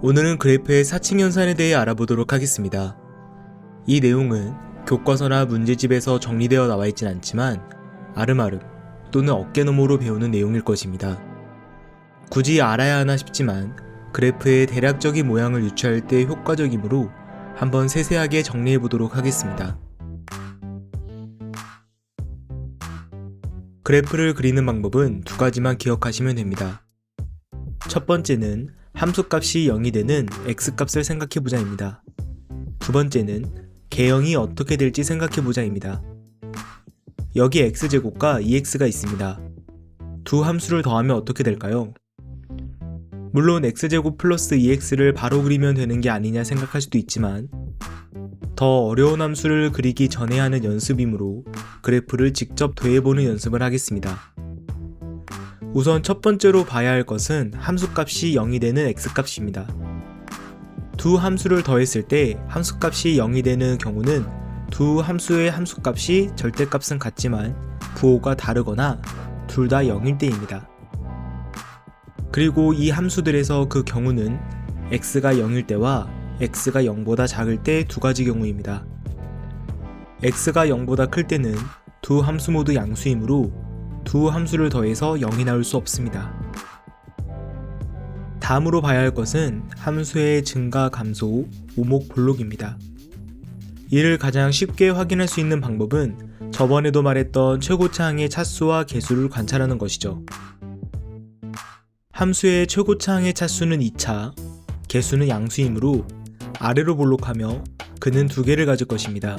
오늘은 그래프의 사칭 연산에 대해 알아보도록 하겠습니다. 이 내용은 교과서나 문제집에서 정리되어 나와 있진 않지만 아름아름 또는 어깨너머로 배우는 내용일 것입니다. 굳이 알아야 하나 싶지만 그래프의 대략적인 모양을 유추할 때 효과적이므로 한번 세세하게 정리해 보도록 하겠습니다. 그래프를 그리는 방법은 두 가지만 기억하시면 됩니다. 첫 번째는 함수값이 0이 되는 x값을 생각해보자입니다. 두 번째는 개형이 어떻게 될지 생각해보자입니다. 여기 x제곱과 2x가 있습니다. 두 함수를 더하면 어떻게 될까요? 물론 x제곱 플러스 2x를 바로 그리면 되는 게 아니냐 생각할 수도 있지만 더 어려운 함수를 그리기 전에 하는 연습이므로 그래프를 직접 더해보는 연습을 하겠습니다. 우선 첫 번째로 봐야 할 것은 함수값이 0이 되는 x값입니다. 두 함수를 더했을 때 함수값이 0이 되는 경우는 두 함수의 함수값이 절대값은 같지만 부호가 다르거나 둘 다 0일 때입니다. 그리고 이 함수들에서 그 경우는 x가 0일 때와 x가 0보다 작을 때 두 가지 경우입니다. x가 0보다 클 때는 두 함수 모두 양수이므로 두 함수를 더해서 0이 나올 수 없습니다. 다음으로 봐야 할 것은 함수의 증가, 감소, 오목, 볼록입니다. 이를 가장 쉽게 확인할 수 있는 방법은 저번에도 말했던 최고차항의 차수와 개수를 관찰하는 것이죠. 함수의 최고차항의 차수는 2차, 개수는 양수이므로 아래로 볼록하며 근은 2개를 가질 것입니다.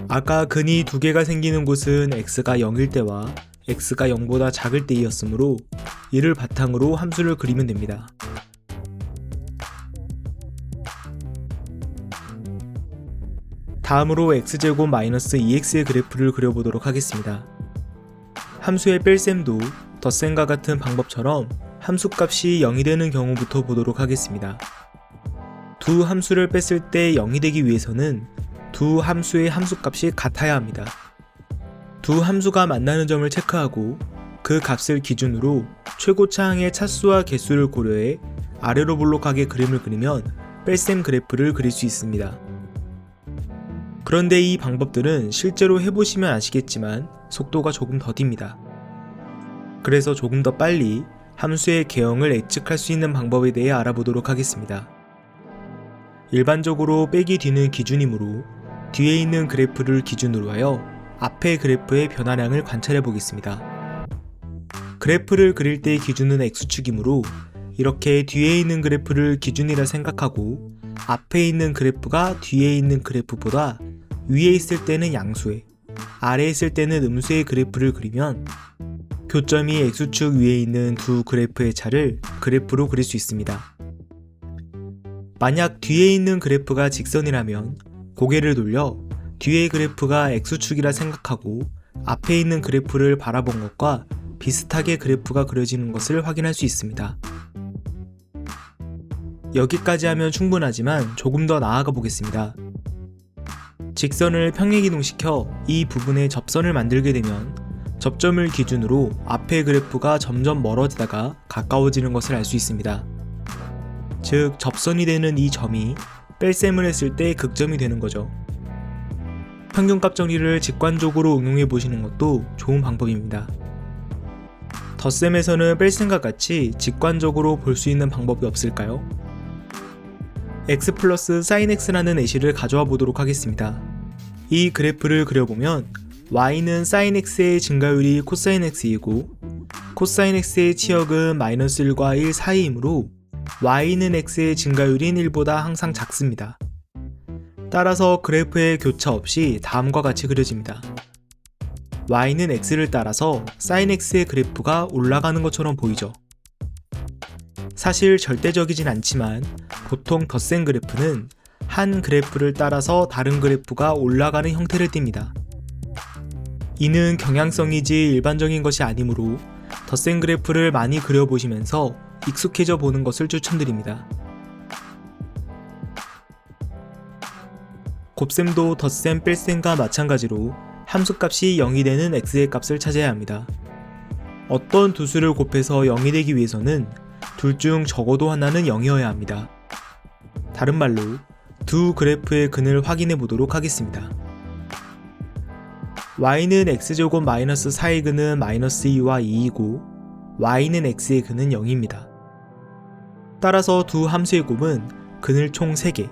아까 근이 2개가 생기는 곳은 x가 0일 때와 x가 0보다 작을 때이었으므로 이를 바탕으로 함수를 그리면 됩니다. 다음으로 x제곱 마이너스 2x의 그래프를 그려보도록 하겠습니다. 함수의 뺄셈도 덧셈과 같은 방법처럼 함수값이 0이 되는 경우부터 보도록 하겠습니다. 두 함수를 뺐을 때 0이 되기 위해서는 두 함수의 함수값이 같아야 합니다. 두 함수가 만나는 점을 체크하고 그 값을 기준으로 최고차항의 차수와 개수를 고려해 아래로 볼록하게 그림을 그리면 뺄셈 그래프를 그릴 수 있습니다. 그런데 이 방법들은 실제로 해보시면 아시겠지만 속도가 조금 더딥니다. 그래서 조금 더 빨리 함수의 개형을 예측할 수 있는 방법에 대해 알아보도록 하겠습니다. 일반적으로 빼기 뒤는 기준이므로 뒤에 있는 그래프를 기준으로 하여 앞의 그래프의 변화량을 관찰해 보겠습니다. 그래프를 그릴 때의 기준은 x축이므로 이렇게 뒤에 있는 그래프를 기준이라 생각하고 앞에 있는 그래프가 뒤에 있는 그래프보다 위에 있을 때는 양수의, 아래에 있을 때는 음수의 그래프를 그리면 교점이 x축 위에 있는 두 그래프의 차를 그래프로 그릴 수 있습니다. 만약 뒤에 있는 그래프가 직선이라면 고개를 돌려 뒤의 그래프가 x축이라 생각하고 앞에 있는 그래프를 바라본 것과 비슷하게 그래프가 그려지는 것을 확인할 수 있습니다. 여기까지 하면 충분하지만 조금 더 나아가 보겠습니다. 직선을 평행이동시켜 이 부분에 접선을 만들게 되면 접점을 기준으로 앞의 그래프가 점점 멀어지다가 가까워지는 것을 알 수 있습니다. 즉 접선이 되는 이 점이 뺄셈을 했을 때 극점이 되는 거죠. 평균값 정리를 직관적으로 응용해 보시는 것도 좋은 방법입니다. 덧셈에서는 뺄셈과 같이 직관적으로 볼 수 있는 방법이 없을까요? x 플러스 sin x라는 예시를 가져와 보도록 하겠습니다. 이 그래프를 그려보면 y는 sin x의 증가율이 cosine x이고 cosine x의 치역은 마이너스 1과 1 사이이므로 y는 x의 증가율인 1보다 항상 작습니다. 따라서 그래프의 교차 없이 다음과 같이 그려집니다. y는 x를 따라서 sin x의 그래프가 올라가는 것처럼 보이죠. 사실 절대적이진 않지만 보통 덧셈 그래프는 한 그래프를 따라서 다른 그래프가 올라가는 형태를 띱니다. 이는 경향성이지 일반적인 것이 아니므로 덧셈 그래프를 많이 그려보시면서 익숙해져 보는 것을 추천드립니다. 곱셈도 덧셈, 뺄셈과 마찬가지로 함수값이 0이 되는 x의 값을 찾아야 합니다. 어떤 두 수를 곱해서 0이 되기 위해서는 둘 중 적어도 하나는 0이어야 합니다. 다른 말로 두 그래프의 근을 확인해 보도록 하겠습니다. y는 x제곱 마이너스 4의 근은 마이너스 2와 2이고 y는 x의 근은 0입니다. 따라서 두 함수의 곱은 근을 총 3개,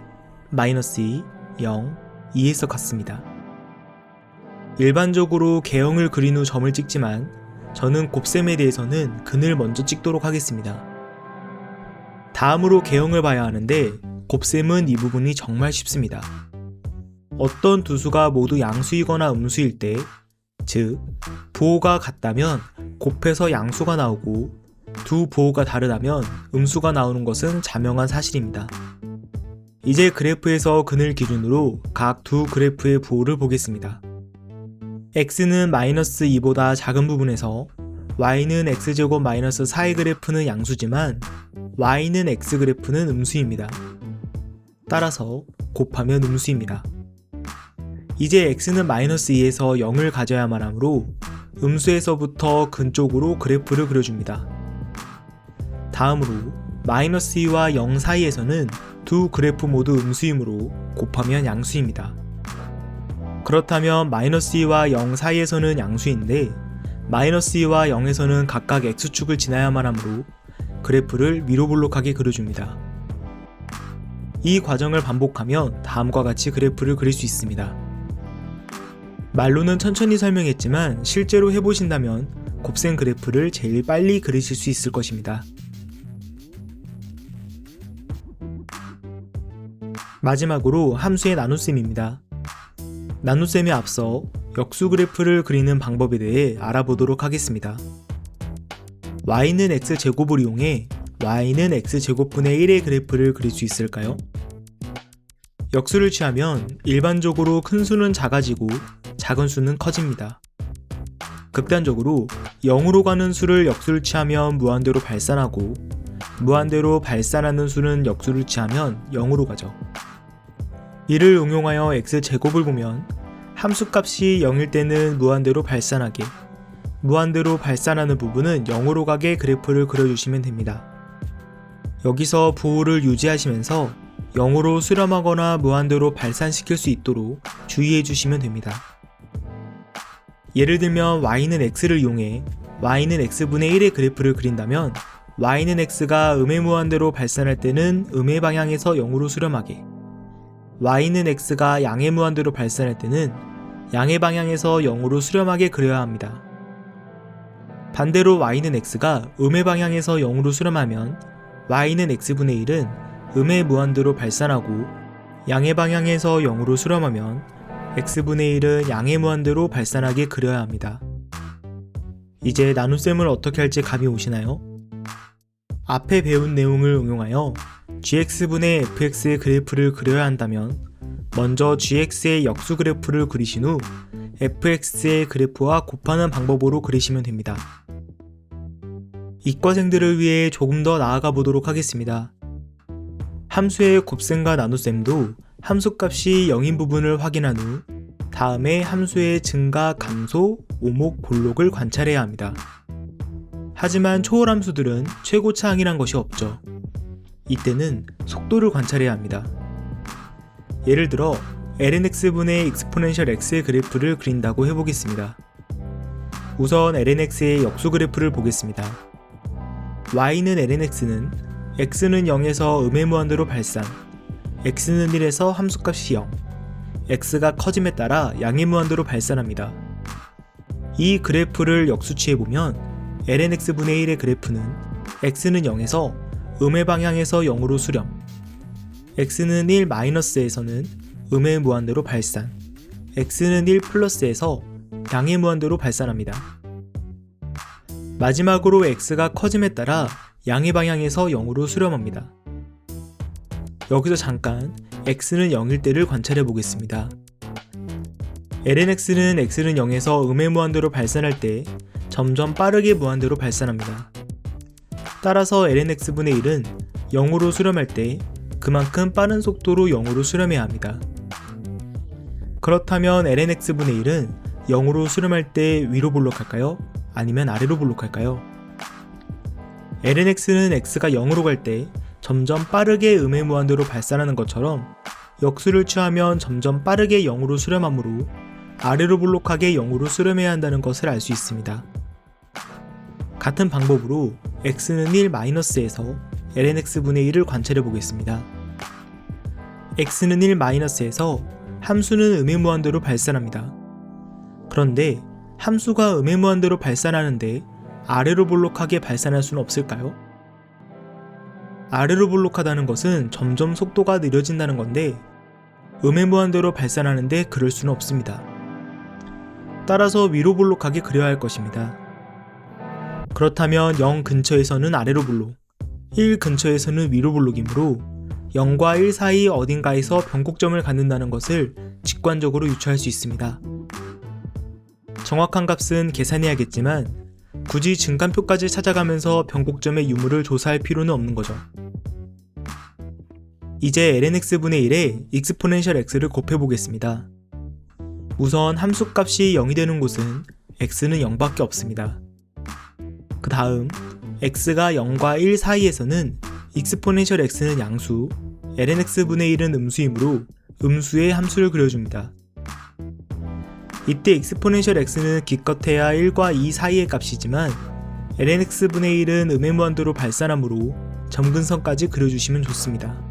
마이너스 2, 0, 2에서 같습니다. 일반적으로 개형을 그린 후 점을 찍지만 저는 곱셈에 대해서는 근을 먼저 찍도록 하겠습니다. 다음으로 개형을 봐야 하는데 곱셈은 이 부분이 정말 쉽습니다. 어떤 두 수가 모두 양수이거나 음수일 때, 즉 부호가 같다면 곱해서 양수가 나오고 두 부호가 다르다면 음수가 나오는 것은 자명한 사실입니다. 이제 그래프에서 근을 기준으로 각 두 그래프의 부호를 보겠습니다. x는 마이너스 2보다 작은 부분에서 y는 x제곱 마이너스 4의 그래프는 양수지만 y는 x 그래프는 음수입니다. 따라서 곱하면 음수입니다. 이제 x는 마이너스 2에서 0을 가져야만 하므로 음수에서부터 근 쪽으로 그래프를 그려줍니다. 다음으로 마이너스 2와 0 사이에서는 두 그래프 모두 음수이므로 곱하면 양수입니다. 그렇다면 마이너스 2와 0 사이에서는 양수인데 마이너스 2와 0에서는 각각 x축을 지나야만 하므로 그래프를 위로 볼록하게 그려줍니다. 이 과정을 반복하면 다음과 같이 그래프를 그릴 수 있습니다. 말로는 천천히 설명했지만 실제로 해보신다면 곱셈 그래프를 제일 빨리 그리실 수 있을 것입니다. 마지막으로 함수의 나눗셈입니다. 나눗셈에 앞서 역수 그래프를 그리는 방법에 대해 알아보도록 하겠습니다. y는 x제곱을 이용해 y는 x제곱분의 1의 그래프를 그릴 수 있을까요? 역수를 취하면 일반적으로 큰 수는 작아지고 작은 수는 커집니다. 극단적으로 0으로 가는 수를 역수를 취하면 무한대로 발산하고 무한대로 발산하는 수는 역수를 취하면 0으로 가죠. 이를 응용하여 x제곱을 보면 함수값이 0일 때는 무한대로 발산하게, 무한대로 발산하는 부분은 0으로 가게 그래프를 그려주시면 됩니다. 여기서 부호를 유지하시면서 0으로 수렴하거나 무한대로 발산시킬 수 있도록 주의해 주시면 됩니다. 예를 들면 y는 x를 이용해 y는 x분의 1의 그래프를 그린다면 y는 x가 음의 무한대로 발산할 때는 음의 방향에서 0으로 수렴하게, y는 x가 양의 무한대로 발산할 때는 양의 방향에서 0으로 수렴하게 그려야 합니다. 반대로 y는 x가 음의 방향에서 0으로 수렴하면 y는 x분의 1은 음의 무한대로 발산하고 양의 방향에서 0으로 수렴하면 x분의 1은 양의 무한대로 발산하게 그려야 합니다. 이제 나눗셈을 어떻게 할지 감이 오시나요? 앞에 배운 내용을 응용하여 gx분의 fx의 그래프를 그려야 한다면 먼저 gx의 역수 그래프를 그리신 후 fx의 그래프와 곱하는 방법으로 그리시면 됩니다. 이과생들을 위해 조금 더 나아가 보도록 하겠습니다. 함수의 곱셈과 나눗셈도 함수값이 0인 부분을 확인한 후 다음에 함수의 증가, 감소, 오목, 볼록을 관찰해야 합니다. 하지만 초월함수들은 최고차항이란 것이 없죠. 이때는 속도를 관찰해야 합니다. 예를 들어 lnx분의 exponential x의 그래프를 그린다고 해보겠습니다. 우선 lnx의 역수 그래프를 보겠습니다. y는 lnx는 x는 0에서 음의 무한대로 발산, x는 1에서 함수값이 0, x가 커짐에 따라 양의 무한대로 발산합니다. 이 그래프를 역수치해보면 lnx분의 1의 그래프는 x는 0에서 음의 방향에서 0으로 수렴, x는 1 마이너스에서는 음의 무한대로 발산, x는 1 플러스에서 양의 무한대로 발산합니다. 마지막으로 x가 커짐에 따라 양의 방향에서 0으로 수렴합니다. 여기서 잠깐 x는 0일 때를 관찰해 보겠습니다. lnx는 x는 0에서 음의 무한대로 발산할 때 점점 빠르게 무한대로 발산합니다. 따라서 lnx분의 1은 0으로 수렴할 때 그만큼 빠른 속도로 0으로 수렴해야 합니다. 그렇다면 lnx분의 1은 0으로 수렴할 때 위로 볼록할까요? 아니면 아래로 볼록할까요? lnx는 x가 0으로 갈 때 점점 빠르게 음의 무한대로 발산하는 것처럼 역수를 취하면 점점 빠르게 0으로 수렴하므로 아래로 볼록하게 0으로 수렴해야 한다는 것을 알 수 있습니다. 같은 방법으로 x는 1 마이너스에서 lnx분의 1을 관찰해 보겠습니다. x는 1 마이너스에서 함수는 음의 무한대로 발산합니다. 그런데 함수가 음의 무한대로 발산하는데 아래로 볼록하게 발산할 수는 없을까요? 아래로 볼록하다는 것은 점점 속도가 느려진다는 건데 음의 무한대로 발산하는데 그럴 수는 없습니다. 따라서 위로 볼록하게 그려야 할 것입니다. 그렇다면 0 근처에서는 아래로 볼록, 1 근처에서는 위로 볼록이므로 0과 1 사이 어딘가에서 변곡점을 갖는다는 것을 직관적으로 유추할 수 있습니다. 정확한 값은 계산해야겠지만 굳이 증간표까지 찾아가면서 변곡점의 유무를 조사할 필요는 없는 거죠. 이제 lnx분의 1에 exponential x를 곱해보겠습니다. 우선 함수값이 0이 되는 곳은 x는 0밖에 없습니다. 그 다음 x가 0과 1 사이에서는 exponential x는 양수, lnx분의 1은 음수이므로 음수의 함수를 그려줍니다. 이때 exponential x는 기껏해야 1과 2 사이의 값이지만 lnx분의 1은 음의 무한대로 발산하므로 점근선까지 그려주시면 좋습니다.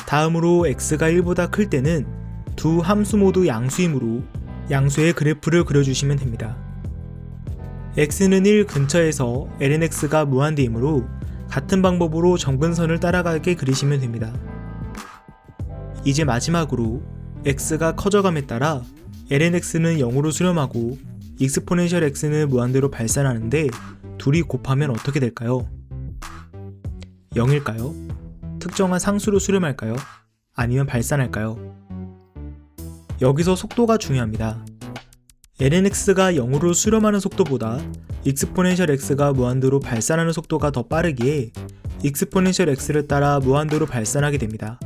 다음으로 x가 1보다 클 때는 두 함수 모두 양수이므로 양수의 그래프를 그려주시면 됩니다. x는 1 근처에서 lnx가 무한대이므로 같은 방법으로 점근선을 따라가게 그리시면 됩니다. 이제 마지막으로 x가 커져감에 따라 lnx는 0으로 수렴하고 exponential x는 무한대로 발산하는데 둘이 곱하면 어떻게 될까요? 0일까요? 특정한 상수로 수렴할까요? 아니면 발산할까요? 여기서 속도가 중요합니다. lnx가 0으로 수렴하는 속도보다 exponential x가 무한대로 발산하는 속도가 더 빠르기에 exponential x를 따라 무한대로 발산하게 됩니다.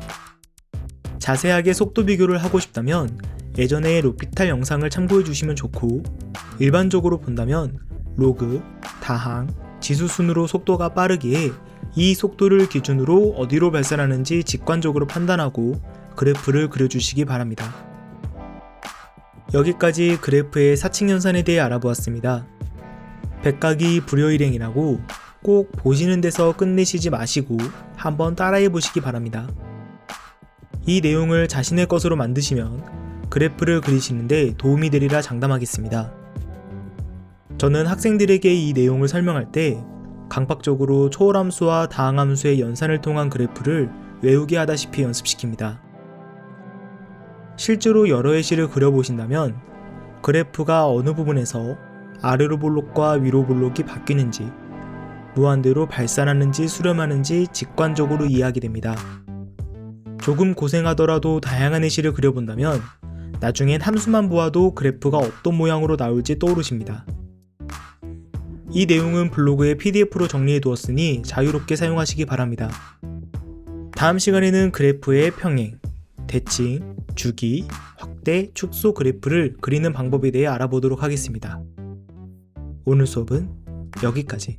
자세하게 속도 비교를 하고 싶다면 예전에 로피탈 영상을 참고해 주시면 좋고, 일반적으로 본다면 로그, 다항, 지수 순으로 속도가 빠르기에 이 속도를 기준으로 어디로 발산하는지 직관적으로 판단하고 그래프를 그려주시기 바랍니다. 여기까지 그래프의 사칙연산에 대해 알아보았습니다. 백각이 불여일행이라고 꼭 보시는 데서 끝내시지 마시고 한번 따라해 보시기 바랍니다. 이 내용을 자신의 것으로 만드시면 그래프를 그리시는데 도움이 되리라 장담하겠습니다. 저는 학생들에게 이 내용을 설명할 때 강박적으로 초월함수와 다항함수의 연산을 통한 그래프를 외우게 하다시피 연습시킵니다. 실제로 여러 예시를 그려보신다면 그래프가 어느 부분에서 아래로 볼록과 위로 볼록이 바뀌는지, 무한대로 발산하는지 수렴하는지 직관적으로 이해하게 됩니다. 조금 고생하더라도 다양한 예시를 그려본다면 나중엔 함수만 보아도 그래프가 어떤 모양으로 나올지 떠오르십니다. 이 내용은 블로그에 PDF로 정리해 두었으니 자유롭게 사용하시기 바랍니다. 다음 시간에는 그래프의 평행, 대칭, 주기, 확대, 축소 그래프를 그리는 방법에 대해 알아보도록 하겠습니다. 오늘 수업은 여기까지.